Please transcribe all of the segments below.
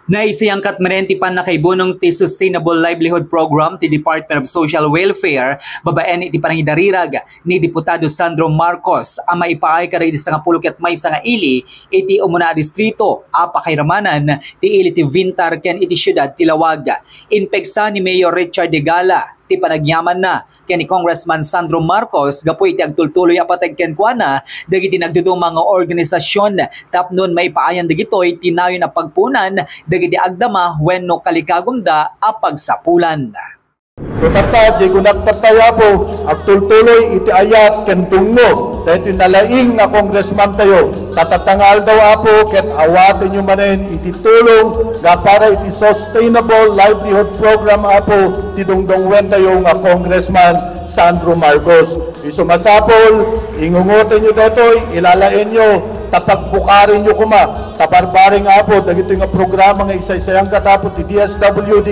Naisayang katmerenti pan na kay bunong ti Sustainable Livelihood Program ti Department of Social Welfare, babaen iti parang idarirag ni Diputado Sandro Marcos, ang maipaay karay sa nga pulukit may sa nga ili, iti umuna distrito, apa kay Ramanan, ti ili ti Vintar ken iti syudad ti Lawag. Inpeksa ni Mayor Richard de Gala, ti panagyaman na ken ni Congressman Sandro Marcos gapoy ti agtultuloy apatag ken kuana dagiti nagdudong mga organisasyon tapnon may paayan dagitoy tinayo na pagpunan dagiti agdama wenno kalikagumda a pagsapulan. So tata, di ko nagtataya po, agtultuloy iti ayat ken tungmo, dahil nalaing na congressman tayo, tatatangal daw apo, ket awatin nyo manin iti tulong, nga para iti Sustainable Livelihood Program apo, ti dungdungwen tayo nga congressman Sandro Marcos. Isumasapol, ingungutin nyo detoy, ilalain nyo, tapagbukarin nyo kuma, tabarbaring apo, dagito nga programa nga isa-isayang katapot ti DSWD,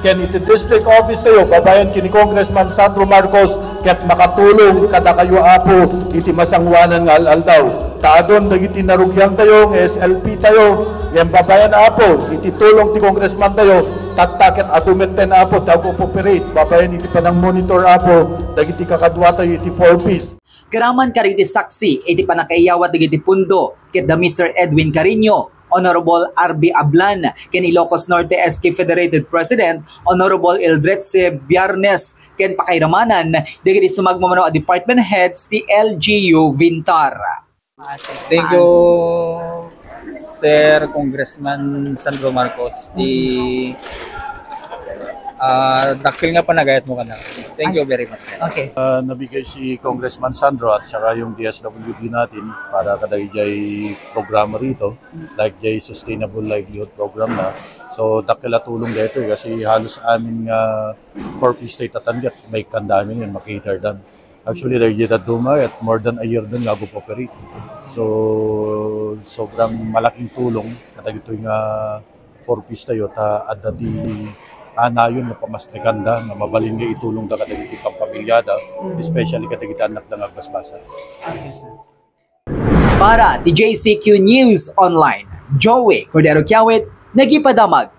ken iti district office tayo, babayan kini Congressman Sandro Marcos, ket makatulong kada kayo apo, iti masangwanan nga aldaw. Taadon dagiti narugyang tayo, nga SLP tayo, yang babayan apo, iti tulong ti Congressman tayo, taktaket atumeten apo, tag-operate, babayan iti panang monitor apo, dagiti kakadwa tayo, iti 4Ps. Karaman kariti saksi iti panakaiyawat dagiti pundo ket da Mr. Edwin Carino, Honorable RB Ablan, ken Ilocos Norte SK Federated President Honorable Eldretze Biernes, ken pakairamanan dagiti sumagmamano a department heads ti LGU Vintar. Thank you, Sir Congressman Sandro Marcos. Dakil nga panagayat mo ka na. Thank you very much. Okay. Nabigay si Congressman Sandro at saka yung DSWD natin para kaday jay programa rito, like jay Sustainable Livelihood Program na. So dakil tulong dito kasi halos amin nga 4P state atanggat may kandamin yun, makater dan. Actually, dahil dito duma at more than a year dun nga operate. So sobrang malaking tulong katag ito nga 4P tayo ta adati anayon na pamastrikanda na mabalin nga itulong da kadagiti pampamilyada, especially kadagiti anak da agbasbasa. Para ti JCQ News Online, Joey Cordero Kiawit, nagipadamag